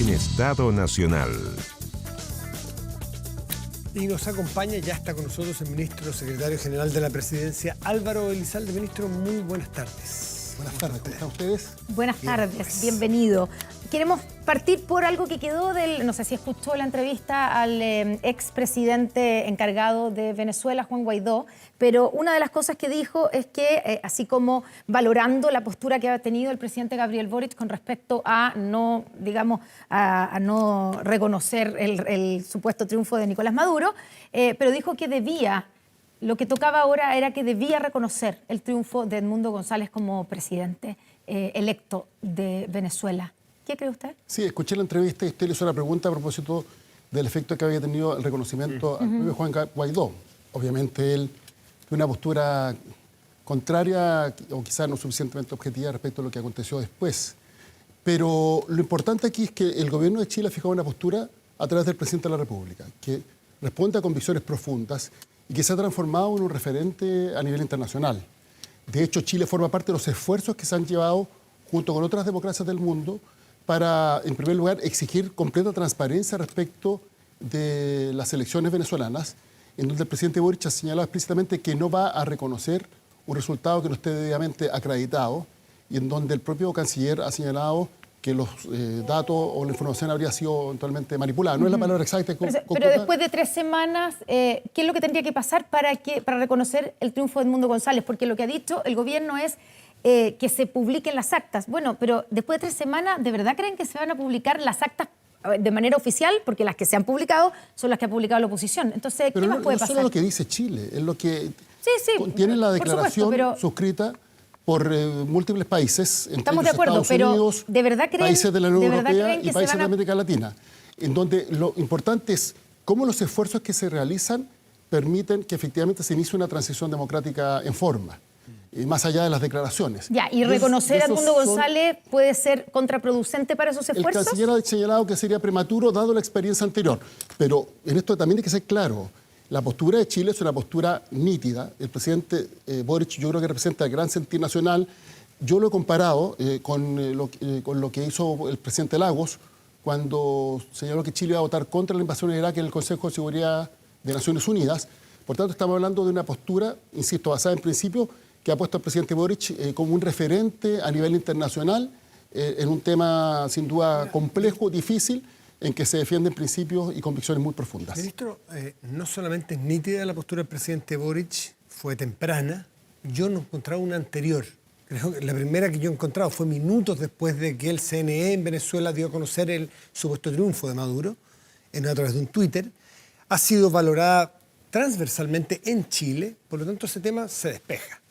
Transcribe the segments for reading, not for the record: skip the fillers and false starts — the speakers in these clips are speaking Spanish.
en Estado Nacional. Y nos acompaña, ya está con nosotros el ministro secretario general de la Presidencia, Álvaro Elizalde. Ministro, muy buenas tardes. Buenas tardes, ¿cómo están ustedes? Buenas tardes, pues. bienvenido. Queremos partir por algo que quedó del, no sé si escuchó la entrevista al expresidente encargado de Venezuela, Juan Guaidó, pero una de las cosas que dijo es que, así como valorando la postura que ha tenido el presidente Gabriel Boric con respecto a no, digamos, a no reconocer el supuesto triunfo de Nicolás Maduro, pero dijo que debía, lo que tocaba ahora era que debía reconocer el triunfo de Edmundo González como presidente electo de Venezuela. ¿Qué cree usted? Sí, escuché la entrevista y usted le hizo una pregunta a propósito del efecto que había tenido el reconocimiento al propio Juan Guaidó. Obviamente él tiene una postura contraria o quizás no suficientemente objetiva respecto a lo que aconteció después. Pero lo importante aquí es que el gobierno de Chile ha fijado una postura a través del presidente de la República, que responde a convicciones profundas y que se ha transformado en un referente a nivel internacional. De hecho, Chile forma parte de los esfuerzos que se han llevado junto con otras democracias del mundo para, en primer lugar, exigir completa transparencia respecto de las elecciones venezolanas, en donde el presidente Boric ha señalado explícitamente que no va a reconocer un resultado que no esté debidamente acreditado y en donde el propio canciller ha señalado que los datos o la información habría sido eventualmente manipulada. No es la palabra exacta. Pero después de 3 semanas, ¿qué es lo que tendría que pasar para reconocer el triunfo de Edmundo González? Porque lo que ha dicho el gobierno es que se publiquen las actas. Bueno, pero después de 3 semanas, ¿de verdad creen que se van a publicar las actas de manera oficial? Porque las que se han publicado son las que ha publicado la oposición. Entonces, ¿qué más puede pasar? Pero no solo lo que dice Chile, es lo que contiene la por declaración supuesto, suscrita por múltiples países, entre estamos de acuerdo, Estados Unidos, ¿de verdad creen, países de la Unión Europea y países van de América Latina, en donde lo importante es cómo los esfuerzos que se realizan permiten que efectivamente se inicie una transición democrática en forma, más allá de las declaraciones. Ya, ¿y reconocer a Edmundo González puede ser contraproducente para esos esfuerzos? El canciller ha señalado que sería prematuro dado la experiencia anterior, pero en esto también hay que ser claro. La postura de Chile es una postura nítida. El presidente Boric yo creo que representa el gran sentir nacional. Yo lo he comparado con lo que hizo el presidente Lagos cuando señaló que Chile iba a votar contra la invasión de Irak en el Consejo de Seguridad de Naciones Unidas. Por tanto, estamos hablando de una postura, insisto, basada en principios, que ha puesto al presidente Boric como un referente a nivel internacional en un tema sin duda complejo, difícil, en que se defienden principios y convicciones muy profundas. Ministro, no solamente es nítida la postura del presidente Boric, fue temprana. Yo no encontraba una anterior. Creo que la primera que yo he encontrado fue minutos después de que el CNE en Venezuela dio a conocer el supuesto triunfo de Maduro, a través de un Twitter. Ha sido valorada transversalmente en Chile, por lo tanto ese tema se despeja.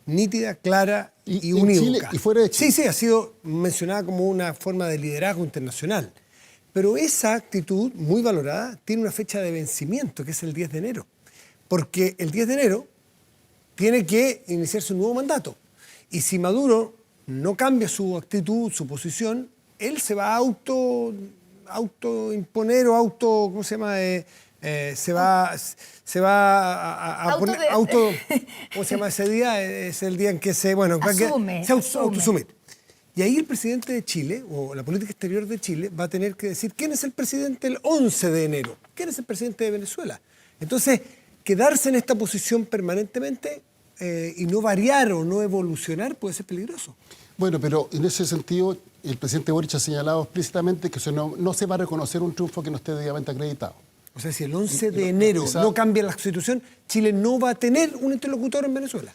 Nítida, clara y unívoca. Chile y fuera de Chile. Sí, ha sido mencionada como una forma de liderazgo internacional. Pero esa actitud, muy valorada, tiene una fecha de vencimiento, que es el 10 de enero. Porque el 10 de enero tiene que iniciarse un nuevo mandato. Y si Maduro no cambia su actitud, su posición, él se va a autoimponer o ¿cómo se llama? Se va a poner ¿cómo se llama ese día? Es el día en que se autoasume. Y ahí el presidente de Chile, o la política exterior de Chile, va a tener que decir quién es el presidente el 11 de enero, quién es el presidente de Venezuela. Entonces, quedarse en esta posición permanentemente y no variar o no evolucionar puede ser peligroso. Bueno, pero en ese sentido, el presidente Boric ha señalado explícitamente que no se va a reconocer un triunfo que no esté debidamente acreditado. O sea, si el 11 de enero no cambia la Constitución, Chile no va a tener un interlocutor en Venezuela.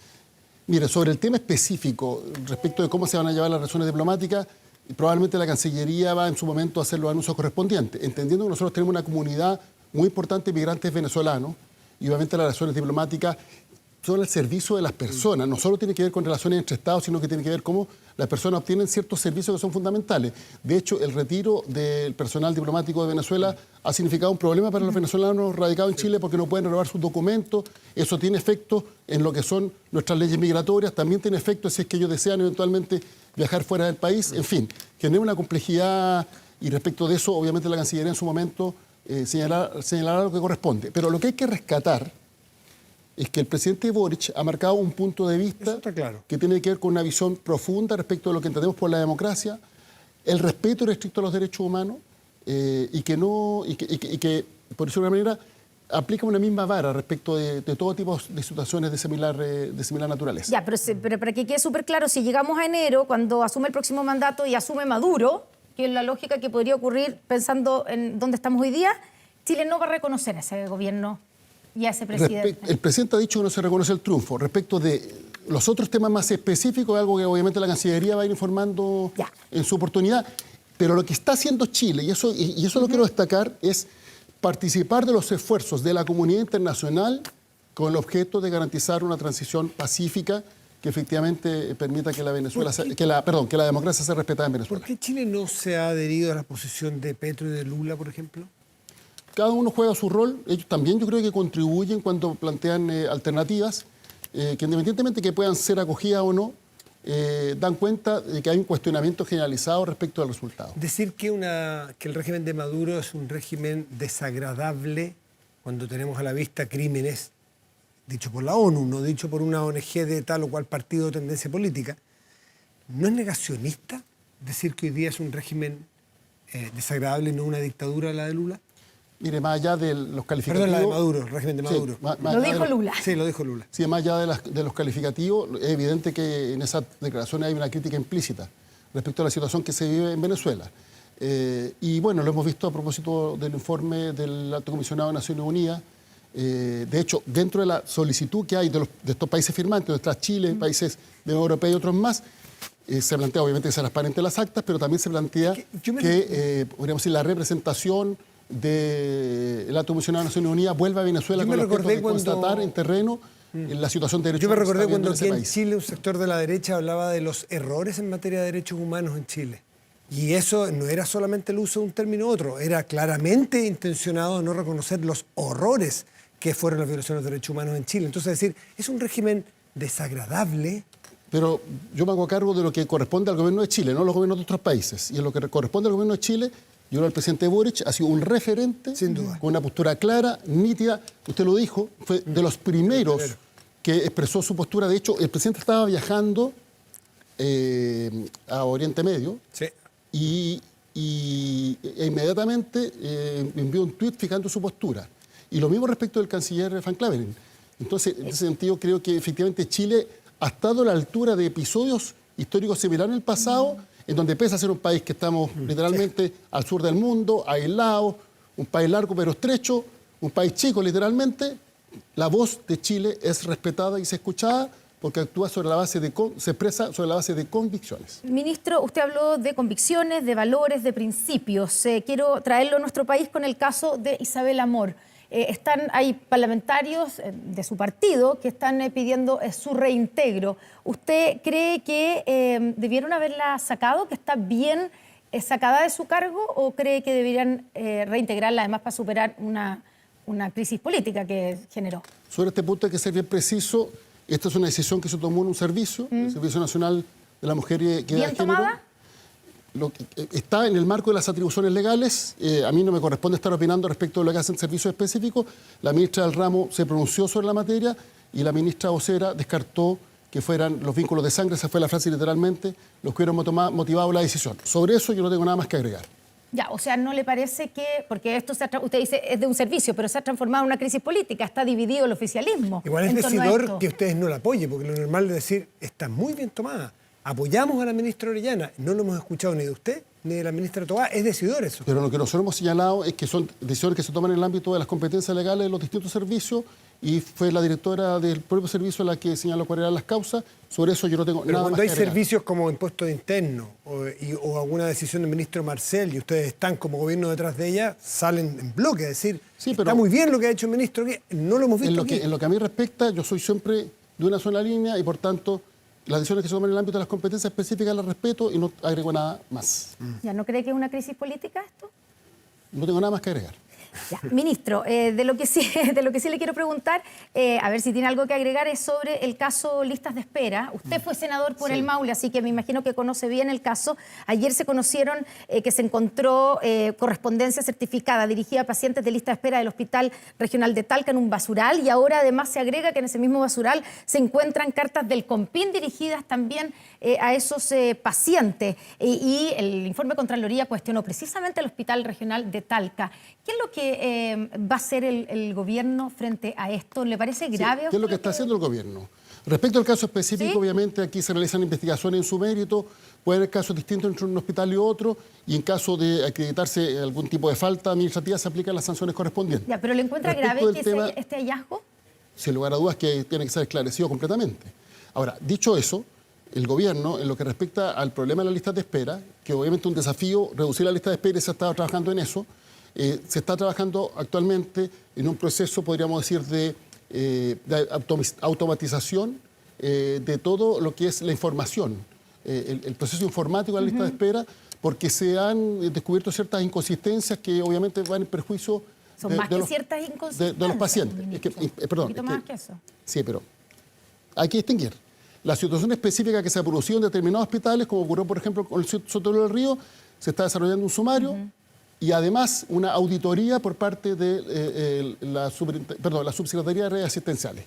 Mire, sobre el tema específico, respecto de cómo se van a llevar las relaciones diplomáticas, probablemente la Cancillería va en su momento a hacer los anuncios correspondientes, entendiendo que nosotros tenemos una comunidad muy importante de migrantes venezolanos y obviamente las relaciones diplomáticas son al servicio de las personas. No solo tiene que ver con relaciones entre Estados, sino que tiene que ver cómo las personas obtienen ciertos servicios que son fundamentales. De hecho, el retiro del personal diplomático de Venezuela ha significado un problema para los venezolanos radicados en Chile porque no pueden renovar sus documentos. Eso tiene efecto en lo que son nuestras leyes migratorias. También tiene efecto si es que ellos desean eventualmente viajar fuera del país. En fin, genera una complejidad y respecto de eso, obviamente la Cancillería en su momento señalará lo que corresponde. Pero lo que hay que rescatar es que el presidente Boric ha marcado un punto de vista que tiene que ver con una visión profunda respecto de lo que entendemos por la democracia, el respeto restricto a los derechos humanos y que, por decirlo de una manera, aplica una misma vara respecto de todo tipo de situaciones de similar naturaleza. Ya, pero para que quede súper claro, si llegamos a enero, cuando asume el próximo mandato y asume Maduro, que es la lógica que podría ocurrir pensando en dónde estamos hoy día, Chile no va a reconocer a ese gobierno y a ese presidente. El presidente ha dicho que no se reconoce el triunfo. Respecto de los otros temas más específicos, algo que obviamente la Cancillería va a ir informando en su oportunidad, pero lo que está haciendo Chile, y eso lo quiero destacar, es participar de los esfuerzos de la comunidad internacional con el objeto de garantizar una transición pacífica que efectivamente permita que la democracia sea respetada en Venezuela. ¿Por qué Chile no se ha adherido a la posición de Petro y de Lula, por ejemplo? Cada uno juega su rol. Ellos también yo creo que contribuyen cuando plantean alternativas que independientemente que puedan ser acogidas o no, dan cuenta de que hay un cuestionamiento generalizado respecto al resultado. Decir que el régimen de Maduro es un régimen desagradable cuando tenemos a la vista crímenes, dicho por la ONU, no dicho por una ONG de tal o cual partido o tendencia política, ¿no es negacionista decir que hoy día es un régimen desagradable y no una dictadura la de Lula? Mire, más allá de los calificativos... Perdón, la de Maduro, el régimen de Maduro. Sí, lo dijo Lula. Sí, lo dijo Lula. Sí, más allá de los calificativos, es evidente que en esas declaraciones hay una crítica implícita respecto a la situación que se vive en Venezuela. Y bueno, lo hemos visto a propósito del informe del Alto Comisionado de Naciones Unidas. De hecho, dentro de la solicitud que hay de estos países firmantes, donde está Chile, países de la Unión Europea y otros más, se plantea obviamente que sea transparente las actas, pero también se plantea que podríamos decir, la representación del Alto Comisionado de Naciones Unidas vuelva a Venezuela con el objeto de constatar en terreno la situación de derechos humanos. Yo me recordé cuando aquí en Chile un sector de la derecha hablaba de los errores en materia de derechos humanos en Chile. Y eso no era solamente el uso de un término u otro, era claramente intencionado no reconocer los horrores que fueron las violaciones de derechos humanos en Chile. Entonces, decir, es un régimen desagradable. Pero yo me hago cargo de lo que corresponde al gobierno de Chile, no a los gobiernos de otros países. Y en lo que corresponde al gobierno de Chile, yo creo que el presidente Boric ha sido un referente, sin duda, con una postura clara, nítida. Usted lo dijo, fue de los primeros que expresó su postura. De hecho, el presidente estaba viajando a Oriente Medio y inmediatamente envió un tuit fijando su postura. Y lo mismo respecto del canciller Frank Claveren. Entonces, en ese sentido, creo que efectivamente Chile ha estado a la altura de episodios históricos similares en el pasado, en donde pese a ser un país que estamos literalmente al sur del mundo, aislado, un país largo pero estrecho, un país chico literalmente, la voz de Chile es respetada y se escuchada porque actúa sobre la base se expresa sobre la base de convicciones. Ministro, usted habló de convicciones, de valores, de principios. Quiero traerlo a nuestro país con el caso de Isabel Amor. Hay parlamentarios de su partido que están pidiendo su reintegro. ¿Usted cree que debieron haberla sacado, que está bien sacada de su cargo, o cree que deberían reintegrarla además para superar una crisis política que generó? Sobre este punto hay que ser bien preciso. Esta es una decisión que se tomó en un servicio, el Servicio Nacional de la Mujer y Equidad de Género. ¿Bien tomada? Está en el marco de las atribuciones legales. A mí no me corresponde estar opinando respecto de lo que hacen servicios específicos. La ministra del ramo se pronunció sobre la materia y la ministra vocera descartó que fueran los vínculos de sangre, esa fue la frase literalmente, los que hubieran motivado la decisión. Sobre eso yo no tengo nada más que agregar. Ya, o sea, ¿no le parece que, porque esto usted dice es de un servicio, pero se ha transformado en una crisis política, está dividido el oficialismo? Igual es decidor que ustedes no la apoyen, porque lo normal es decir, está muy bien tomada. Apoyamos a la ministra Orellana, no lo hemos escuchado ni de usted ni de la ministra Tobá, es decidor eso. Pero lo que nosotros hemos señalado es que son decisiones que se toman en el ámbito de las competencias legales de los distintos servicios y fue la directora del propio servicio la que señaló cuáles eran las causas. Sobre eso yo no tengo nada más que agregar. Pero cuando hay servicios como impuesto de interno o alguna decisión del ministro Marcel y ustedes están como gobierno detrás de ella, salen en bloque a decir, sí, pero está muy bien lo que ha hecho el ministro, que no lo hemos visto en lo que a mí respecta, yo soy siempre de una sola línea y por tanto las decisiones que se toman en el ámbito de las competencias específicas las respeto y no agrego nada más. ¿Ya no cree que es una crisis política esto? No tengo nada más que agregar. Ya, ministro, de lo que sí le quiero preguntar, a ver si tiene algo que agregar, es sobre el caso listas de espera. Usted fue senador por el Maule, así que me imagino que conoce bien el caso. Ayer se conocieron que se encontró correspondencia certificada dirigida a pacientes de lista de espera del Hospital Regional de Talca en un basural, y ahora además se agrega que en ese mismo basural se encuentran cartas del CONPIN dirigidas también a esos pacientes. Y el informe de Contraloría cuestionó precisamente al Hospital Regional de Talca. ¿Qué es lo que va a hacer el gobierno frente a esto? ¿Le parece grave? Sí, ¿qué es lo que está haciendo el gobierno? Respecto al caso específico, ¿sí? Obviamente aquí se realizan investigaciones en su mérito, puede haber casos distintos entre un hospital y otro, y en caso de acreditarse algún tipo de falta administrativa se aplican las sanciones correspondientes. Ya, ¿pero le encuentra grave que este hallazgo? Sin lugar a dudas que tiene que ser esclarecido completamente. Ahora, dicho eso, el gobierno, en lo que respecta al problema de la lista de espera, que obviamente es un desafío reducir la lista de espera y se ha estado trabajando en eso, se está trabajando actualmente en un proceso, podríamos decir, de automatización de todo lo que es la información, el proceso informático de la lista de espera, porque se han descubierto ciertas inconsistencias que obviamente van en perjuicio ciertas inconsistencias de los pacientes. Perdón. Más que eso. Sí, pero hay que distinguir. La situación específica que se ha producido en determinados hospitales, como ocurrió, por ejemplo, con el Sotero del Río, se está desarrollando un sumario y además una auditoría por parte de la Subsecretaría de Redes Asistenciales.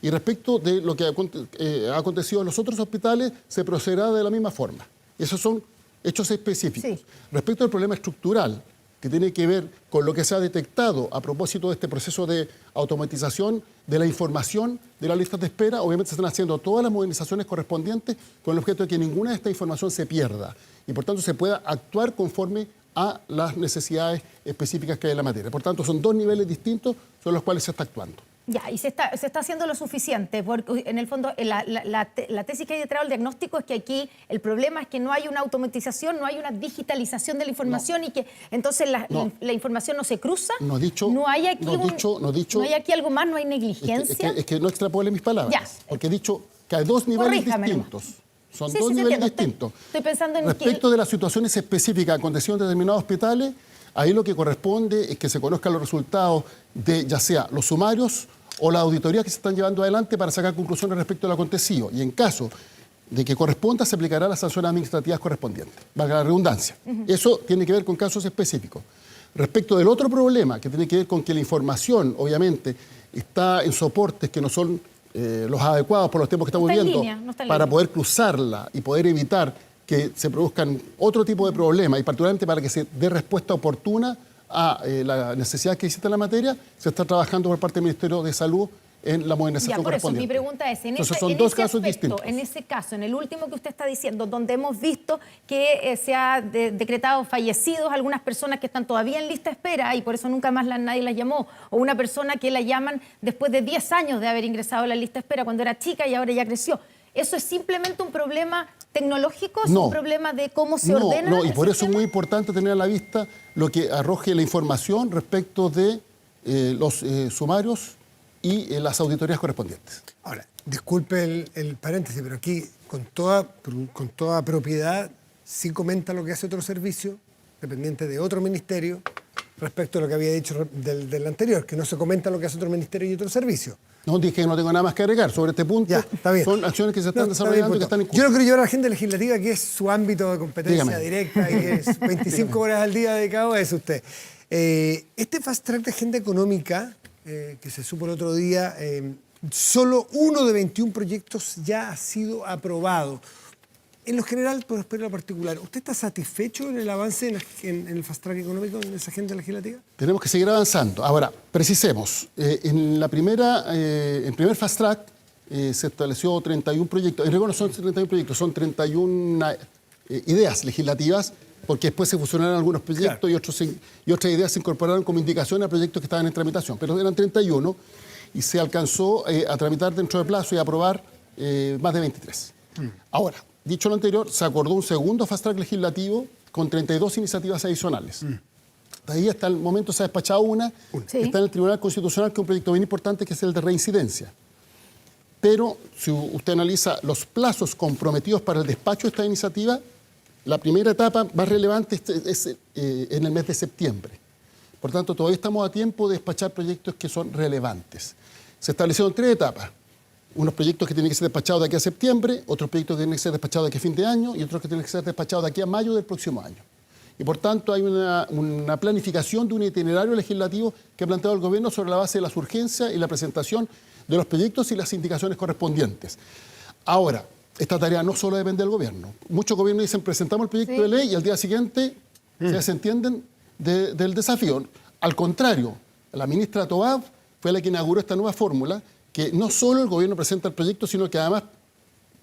Y respecto de lo que ha acontecido en los otros hospitales, se procederá de la misma forma. Esos son hechos específicos. Sí. Respecto al problema estructural, que tiene que ver con lo que se ha detectado a propósito de este proceso de automatización de la información de las listas de espera, obviamente se están haciendo todas las modernizaciones correspondientes con el objeto de que ninguna de esta información se pierda y por tanto se pueda actuar conforme a las necesidades específicas que hay en la materia. Por tanto, son dos niveles distintos sobre los cuales se está actuando. Ya, y se está haciendo lo suficiente, porque en el fondo la tesis que hay detrás del diagnóstico es que aquí el problema es que no hay una automatización, no hay una digitalización de la información y que entonces la información no se cruza. No hay aquí algo más, no hay negligencia. Es que no extrapole mis palabras, ya. Porque he dicho que hay dos niveles distintos. Son dos niveles distintos. Estoy pensando en respecto de las situaciones específicas acontecidas en determinados hospitales, ahí lo que corresponde es que se conozcan los resultados de ya sea los sumarios o las auditorías que se están llevando adelante para sacar conclusiones respecto a lo acontecido. Y en caso de que corresponda, se aplicará las sanciones administrativas correspondientes, valga la redundancia. Eso tiene que ver con casos específicos. Respecto del otro problema, que tiene que ver con que la información, obviamente, está en soportes que no son los adecuados por los tiempos que estamos viviendo, para poder cruzarla y poder evitar que se produzcan otro tipo de problemas y particularmente para que se dé respuesta oportuna a la necesidad que existe en la materia, se está trabajando por parte del Ministerio de Salud en la modernización correspondiente. Mi pregunta es, son dos casos distintos. En ese caso, en el último que usted está diciendo, donde hemos visto que se ha decretado fallecidos algunas personas que están todavía en lista de espera y por eso nunca más nadie las llamó, o una persona que la llaman después de 10 años de haber ingresado a la lista de espera cuando era chica y ahora ya creció. ¿Eso es simplemente un problema tecnológico? ¿Es un problema de cómo se ordena? No, y por eso es muy importante tener a la vista lo que arroje la información respecto de los sumarios y las auditorías correspondientes. Ahora, disculpe el paréntesis, pero aquí con toda propiedad sí comenta lo que hace otro servicio, dependiente de otro ministerio, respecto a lo que había dicho del anterior, que no se comenta lo que hace otro ministerio y otro servicio. No, dije que no tengo nada más que agregar sobre este punto. Ya, está bien. Son acciones que se están desarrollando y que están en curso. Yo no quiero llevar a la agenda legislativa, que es su ámbito de competencia directa y que es 25 horas al día dedicado a eso usted. Este fast track de agenda económica, que se supo el otro día, solo uno de 21 proyectos ya ha sido aprobado. En lo general, pero espero en lo particular, ¿usted está satisfecho en el avance en el fast track económico, en esa agenda legislativa? Tenemos que seguir avanzando. Ahora, precisemos. En primer fast track se estableció 31 proyectos. En rigor no son 31 proyectos, son 31 ideas legislativas, porque después se fusionaron algunos proyectos y otras ideas se incorporaron como indicación a proyectos que estaban en tramitación. Pero eran 31 y se alcanzó a tramitar dentro de plazo y a aprobar más de 23. Ahora, dicho lo anterior, se acordó un segundo fast track legislativo con 32 iniciativas adicionales. De ahí hasta el momento se ha despachado una. Sí. Está en el Tribunal Constitucional, que es un proyecto bien importante, que es el de reincidencia. Pero si usted analiza los plazos comprometidos para el despacho de esta iniciativa, la primera etapa más relevante es en el mes de septiembre. Por tanto, todavía estamos a tiempo de despachar proyectos que son relevantes. Se establecieron 3 etapas. Unos proyectos que tienen que ser despachados de aquí a septiembre, otros proyectos que tienen que ser despachados de aquí a fin de año y otros que tienen que ser despachados de aquí a mayo del próximo año. Y por tanto hay una planificación de un itinerario legislativo que ha planteado el gobierno sobre la base de las urgencias y la presentación de los proyectos y las indicaciones correspondientes. Ahora, esta tarea no solo depende del gobierno. Muchos gobiernos dicen presentamos el proyecto de ley y al día siguiente se desentienden del desafío. Al contrario, la ministra Tobá fue la que inauguró esta nueva fórmula, que no solo el gobierno presenta el proyecto, sino que además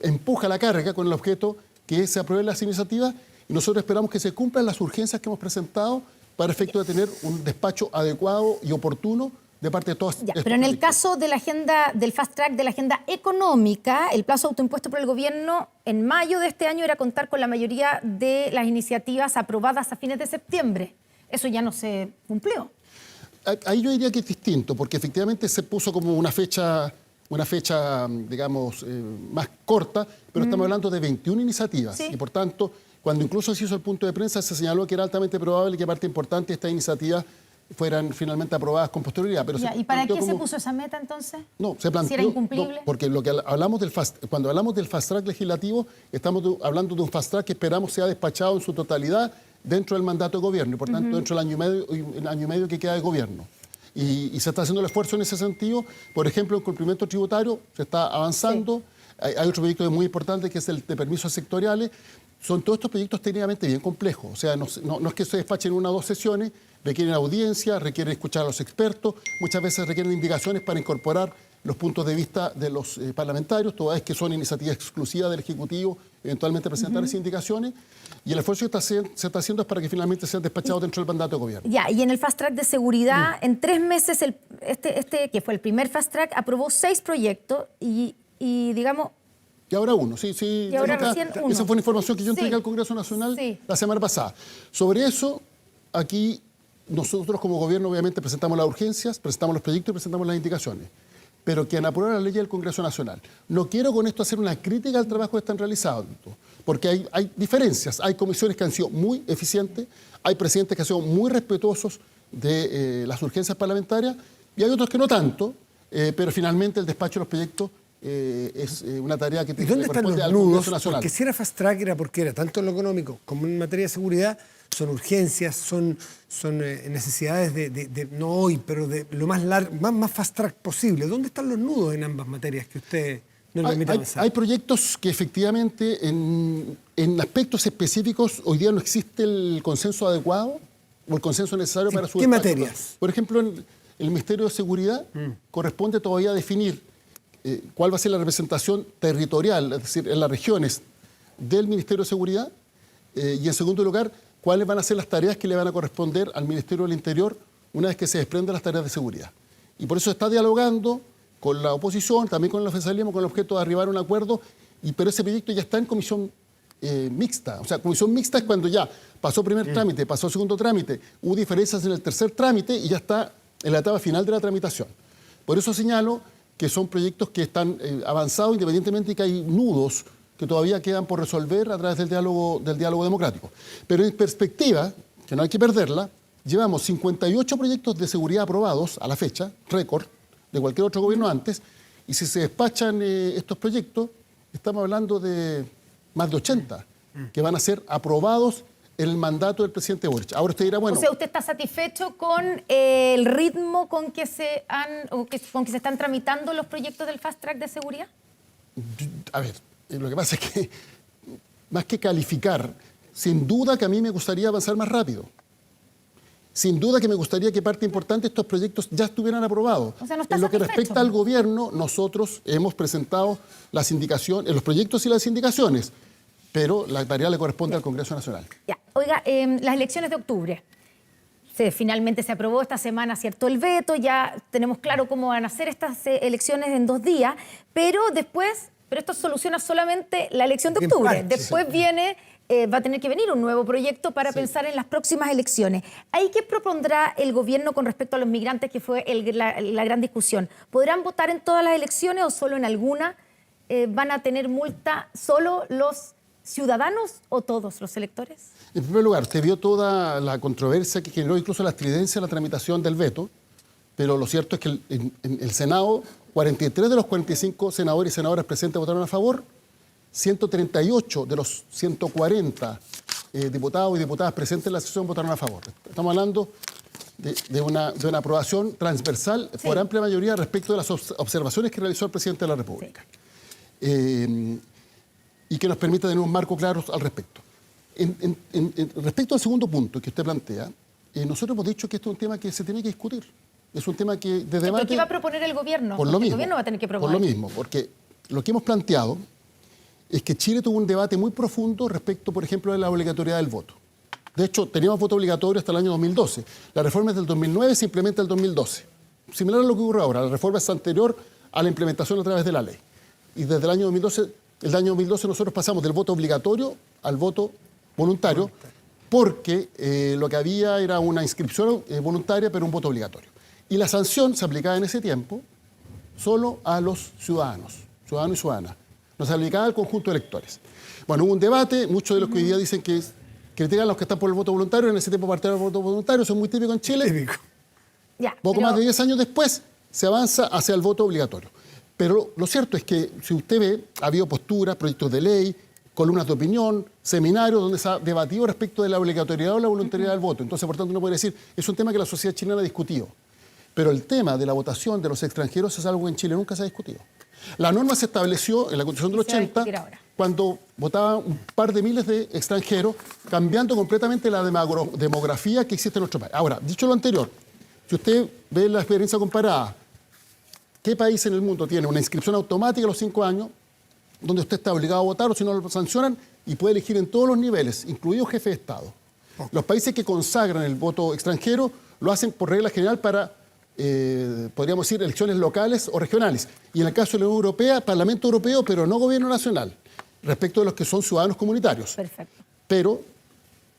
empuja la carga con el objeto que se aprueben las iniciativas y nosotros esperamos que se cumplan las urgencias que hemos presentado para efecto de tener un despacho adecuado y oportuno de parte de todas. Pero en el caso de la agenda, del fast track, de la agenda económica, el plazo autoimpuesto por el gobierno en mayo de este año era contar con la mayoría de las iniciativas aprobadas a fines de septiembre. Eso ya no se cumplió. Ahí yo diría que es distinto, porque efectivamente se puso como una fecha digamos, más corta, pero estamos hablando de 21 iniciativas. Sí. Y por tanto, cuando incluso se hizo el punto de prensa, se señaló que era altamente probable que parte importante de estas iniciativas fueran finalmente aprobadas con posterioridad. Pero ¿Y para qué se puso esa meta entonces? No, se planteó, si era incumplible. No, porque lo que hablamos cuando hablamos del fast track legislativo, estamos hablando de un fast track que esperamos sea despachado en su totalidad dentro del mandato de gobierno y por tanto dentro del año y medio que queda de gobierno. Y se está haciendo el esfuerzo en ese sentido. Por ejemplo, el cumplimiento tributario se está avanzando. Sí. Hay otro proyecto muy importante que es el de permisos sectoriales. Son todos estos proyectos técnicamente bien complejos. O sea, no es que se despachen en 1 o 2 sesiones, requieren audiencia, requieren escuchar a los expertos, muchas veces requieren indicaciones para incorporar los puntos de vista de los parlamentarios, toda vez que son iniciativas exclusivas del Ejecutivo, eventualmente presentar esas indicaciones. Y el esfuerzo que se está haciendo es para que finalmente sean despachados dentro del mandato de gobierno. Ya, y en el fast track de seguridad, en 3 meses, que fue el primer fast track, aprobó 6 proyectos y digamos... Y ahora uno, sí. Y ahora recién uno. Esa fue una información que yo entregué al Congreso Nacional la semana pasada. Sobre eso, aquí nosotros como gobierno obviamente presentamos las urgencias, presentamos los proyectos y presentamos las indicaciones. Pero quien aprueba la ley del Congreso Nacional. No quiero con esto hacer una crítica al trabajo que están realizando, porque hay diferencias. Hay comisiones que han sido muy eficientes, hay presidentes que han sido muy respetuosos de las urgencias parlamentarias y hay otros que no tanto, pero finalmente el despacho de los proyectos es una tarea que tiene que corresponde al Congreso Nacional. Porque si era fast track era porque era tanto en lo económico como en materia de seguridad, son urgencias, son necesidades de no hoy, pero de lo más fast track posible. ¿Dónde están los nudos en ambas materias que usted nos permite avanzar? Hay proyectos que efectivamente en aspectos específicos hoy día no existe el consenso adecuado o el consenso necesario para su ¿Qué materias? Por ejemplo, en el Ministerio de Seguridad corresponde todavía definir cuál va a ser la representación territorial, es decir, en las regiones del Ministerio de Seguridad y en segundo lugar, cuáles van a ser las tareas que le van a corresponder al Ministerio del Interior una vez que se desprendan las tareas de seguridad. Y por eso está dialogando con la oposición, también con el oficialismo, con el objeto de arribar a un acuerdo, pero ese proyecto ya está en comisión mixta. O sea, comisión mixta es cuando ya pasó primer trámite, pasó segundo trámite, hubo diferencias en el tercer trámite y ya está en la etapa final de la tramitación. Por eso señalo que son proyectos que están avanzados independientemente de que hay nudos que todavía quedan por resolver a través del diálogo democrático. Pero en perspectiva, que no hay que perderla, llevamos 58 proyectos de seguridad aprobados a la fecha, récord de cualquier otro gobierno antes, y si se despachan estos proyectos, estamos hablando de más de 80 que van a ser aprobados en el mandato del presidente Boric. Ahora usted dirá, bueno... O sea, ¿usted está satisfecho con el ritmo con que se están tramitando los proyectos del fast track de seguridad? A ver, lo que pasa es que, más que calificar, sin duda que a mí me gustaría avanzar más rápido. Sin duda que me gustaría que parte importante de estos proyectos ya estuvieran aprobados. O sea, no está en lo que satisfecho. respecta al gobierno, nosotros hemos presentado las indicaciones, los proyectos y las indicaciones, pero la tarea le corresponde al Congreso Nacional. Ya. Oiga, las elecciones de octubre. Finalmente se aprobó esta semana, ¿cierto? El veto, ya tenemos claro cómo van a ser estas elecciones en 2 días, pero esto soluciona solamente la elección de octubre. Después viene, va a tener que venir un nuevo proyecto para pensar en las próximas elecciones. ¿Ahí qué propondrá el gobierno con respecto a los migrantes, que fue la gran discusión? ¿Podrán votar en todas las elecciones o solo en alguna? ¿Van a tener multa solo los ciudadanos o todos los electores? En primer lugar, usted vio toda la controversia que generó incluso la estridencia de la tramitación del veto, pero lo cierto es que en el Senado, 43 de los 45 senadores y senadoras presentes votaron a favor, 138 de los 140 diputados y diputadas presentes en la sesión votaron a favor. Estamos hablando de una aprobación transversal por amplia mayoría respecto de las observaciones que realizó el presidente de la República. Y que nos permite tener un marco claro al respecto. Respecto al segundo punto que usted plantea, nosotros hemos dicho que esto es un tema que se tiene que discutir. Es un tema que de debate... ¿Qué va a proponer el gobierno? Por lo mismo, el gobierno va a tener que proponer. Por lo mismo, porque lo que hemos planteado es que Chile tuvo un debate muy profundo respecto, por ejemplo, de la obligatoriedad del voto. De hecho, teníamos voto obligatorio hasta el año 2012. La reforma es del 2009, se implementa el 2012. Similar a lo que ocurre ahora, la reforma es anterior a la implementación a través de la ley. Y desde el año 2012 nosotros pasamos del voto obligatorio al voto voluntario, porque lo que había era una inscripción voluntaria, pero un voto obligatorio. Y la sanción se aplicaba en ese tiempo solo a los ciudadanos y ciudadanas. No se aplicaba al conjunto de electores. Bueno, hubo un debate, muchos de los que hoy día dicen que critican a los que están por el voto voluntario, en ese tiempo partieron el voto voluntario, eso es muy típico en Chile. Típico. Poco más de 10 años después se avanza hacia el voto obligatorio. Pero lo cierto es que, si usted ve, ha habido posturas, proyectos de ley, columnas de opinión, seminarios donde se ha debatido respecto de la obligatoriedad o la voluntariedad del voto. Entonces, por tanto, uno puede decir, es un tema que la sociedad chilena ha discutido. Pero el tema de la votación de los extranjeros es algo que en Chile nunca se ha discutido. La norma se estableció en la Constitución del 80, cuando votaban un par de miles de extranjeros, cambiando completamente la demografía que existe en nuestro país. Ahora, dicho lo anterior, si usted ve la experiencia comparada, ¿qué país en el mundo tiene una inscripción automática a los 5 años, donde usted está obligado a votar o si no lo sancionan y puede elegir en todos los niveles, incluido jefe de Estado? Los países que consagran el voto extranjero lo hacen por regla general para, podríamos decir, elecciones locales o regionales. Y en el caso de la Unión Europea, Parlamento Europeo, pero no Gobierno Nacional, respecto de los que son ciudadanos comunitarios. Perfecto. Pero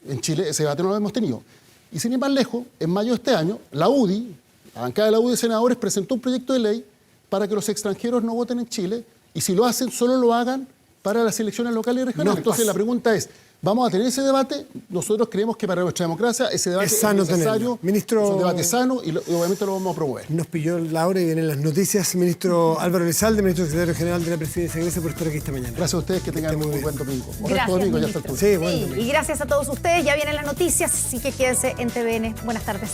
en Chile ese debate no lo hemos tenido. Y sin ir más lejos, en mayo de este año, la UDI, la bancada de la UDI de senadores, presentó un proyecto de ley para que los extranjeros no voten en Chile y si lo hacen, solo lo hagan para las elecciones locales y regionales. Entonces la pregunta es, ¿vamos a tener ese debate? Nosotros creemos que para nuestra democracia ese debate es necesario, Ministro, es un debate sano y obviamente lo vamos a promover. Nos pilló la hora y vienen las noticias. Ministro Álvaro Elizalde, Ministro Secretario General de la Presidencia. Gracias por estar aquí esta mañana. Gracias a ustedes, que tengan muy buen domingo. Gracias, domingo, ya está el y gracias a todos ustedes. Ya vienen las noticias, así que quédense en TVN. Buenas tardes.